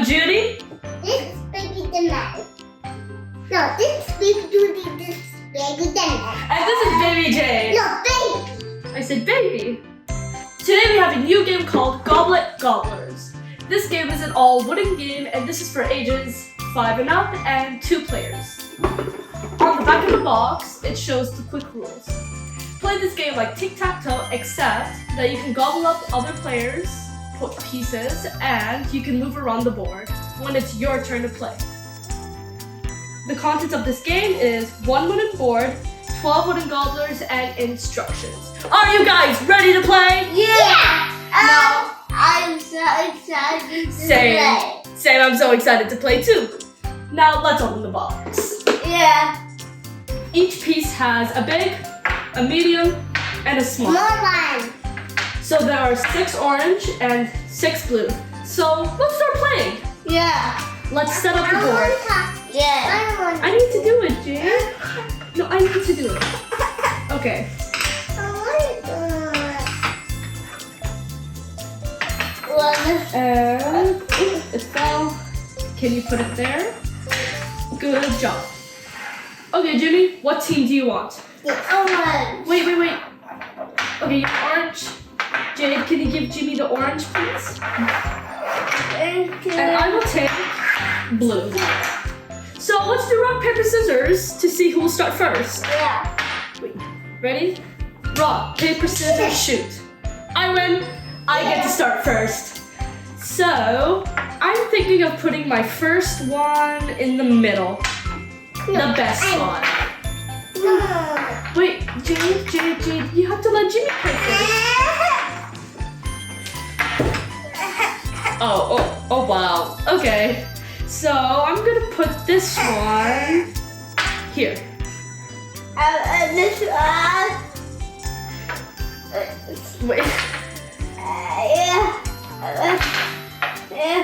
Jodie? This is baby the man. No, this is baby Jodie. This is baby the man. And this is baby Jade. No, baby. I said baby. Today we have a new game called Gobblet Gobblers. This game is an all-wooden game, and this is for ages 5 and up and 2 players. On the back of the box, it shows the quick rules. Play this game like tic-tac-toe, except that you can gobble up other players' pieces, and you can move around the board when it's your turn to play. The contents of this game is 1 wooden board, 12 wooden gobblers, and instructions. Are you guys ready to play? Yeah. No. I'm so excited to play. Same, I'm so excited to play too. Now let's open the box. Yeah. Each piece has a big, a medium, and a small. More one. So there are 6 orange and 6 blue. So let's start playing. Yeah. Let's set up the board. Yeah. I need to do it, Jade. No, I need to do it. Okay. And it fell. Can you put it there? Good job. Okay, Jimmy, what team do you want? The orange. Wait. Okay, you're orange. Jade, can you give Jimmy the orange, please? And I will take blue. So let's do rock, paper, scissors to see who will start first. Yeah. Wait, ready? Rock, paper, scissors, shoot. I win. I get to start first. So I'm thinking of putting my first one in the middle. The best spot. Wait, Jade, you have to let Jimmy play first. Oh, wow. Okay. So I'm gonna put this one here. This one. Wait. Yeah.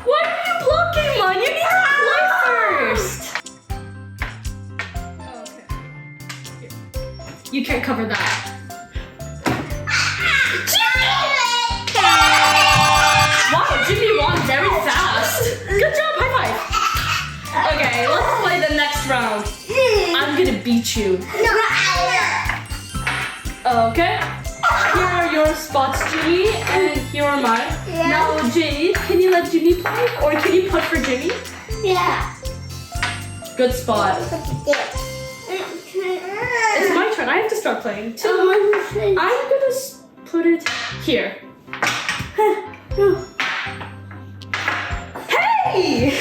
Why are you blocking mine? You need to play first. Okay. Here. You can't cover that. Wow, Jimmy won very fast. Good job, high five. Okay, let's play the next round. I'm gonna beat you. Okay. Here are your spots, Jimmy, and here are mine. Yeah. Now, Jade, can you let Jimmy play, or can you put for Jimmy? Yeah. Good spot. It's my turn. I have to start playing too. I'm gonna put it here. Hey!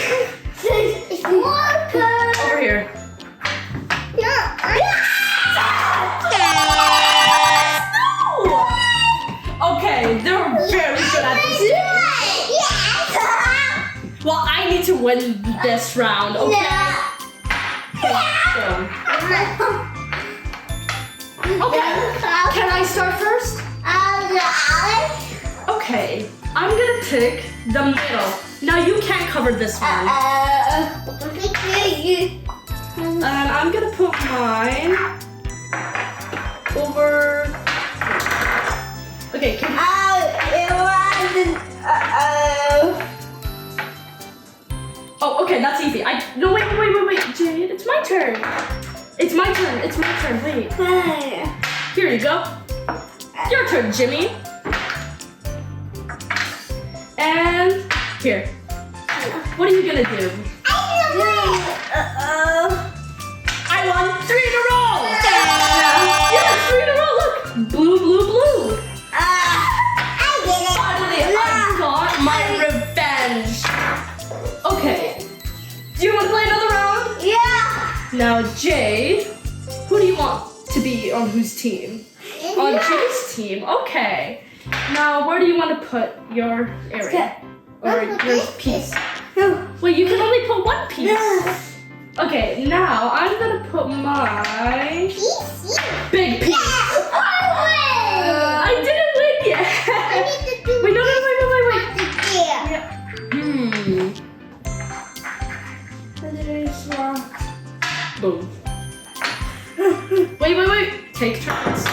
It's water. Over here. Okay, they're very good at this. Well, I need to win this round, okay? Okay, can I start first? Okay, I'm gonna pick the middle. Now you can't cover this one. And I'm gonna put mine over. Okay, can Oh, okay, that's easy. No, wait, Jade, it's my turn. It's my turn, wait. Here you go. Your turn, Jimmy. And here. What are you gonna do? I won 3 in a row! Yeah, 3 in a row, look! Blue. Finally, I got my revenge. Okay. Do you want to play another round? Yeah. Now, Jade, who do you want to be on whose team? On Jade's team. Okay. Now, where do you want to put your area? Or your piece? Wait, you can only put one piece. Okay, now I'm gonna put my big piece. I didn't win yet. Wait, no, wait. Boom. Wait. Take turns.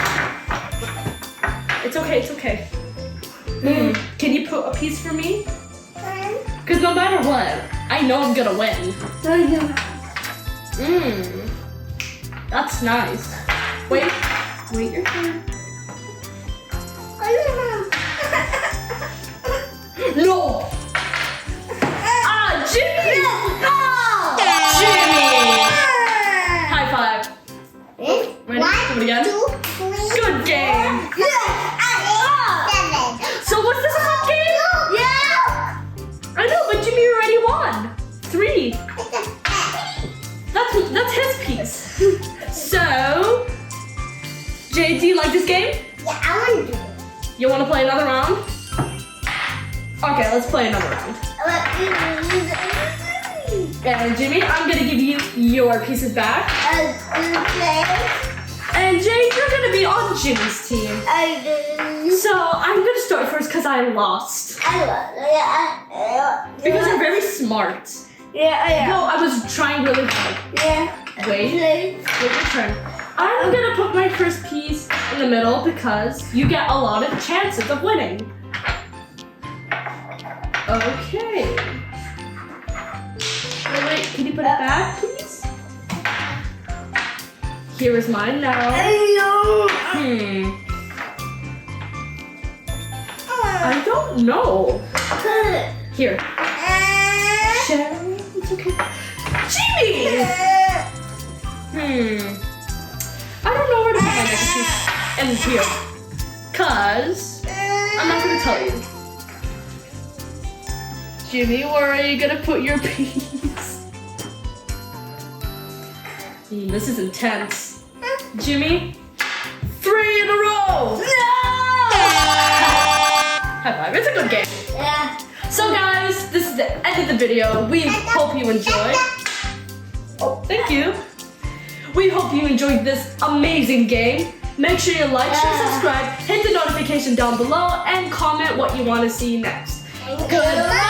It's okay. Can you put a piece for me? Because no matter what, I know I'm gonna win. That's nice. Wait your turn. No! Ah, Jimmy! No! Jimmy! High five. Ready? One, Do it again. 2, 3, Good game. 4, 5, 6, 7. So was this a fun game? Yeah! I know, but Jimmy already won. 3. That's his piece. So, Jade, do you like this game? Yeah, I want to do it. You want to play another round? Okay, let's play another round. And Jimmy, I'm gonna give you your pieces back. And Jade, you're gonna be on Jimmy's team. So I'm gonna start first because I lost. Because I'm very smart. No, I was trying really hard. Wait your turn. I'm gonna put my first piece in the middle because you get a lot of chances of winning. Okay. Wait, can you put it back, please? Here is mine now. I don't know. Here. Sharon, it's okay. Jimmy! I don't know where to put my next piece. And here. Cause I'm not gonna tell you. Jimmy, where are you gonna put your piece? This is intense. Jimmy, 3 in a row! No! High five, it's a good game. So guys, this is the end of the video. We hope you enjoyed. Oh, thank you. We hope you enjoyed this amazing game. Make sure you like, share, subscribe, hit the notification down below, and comment what you want to see next. Goodbye!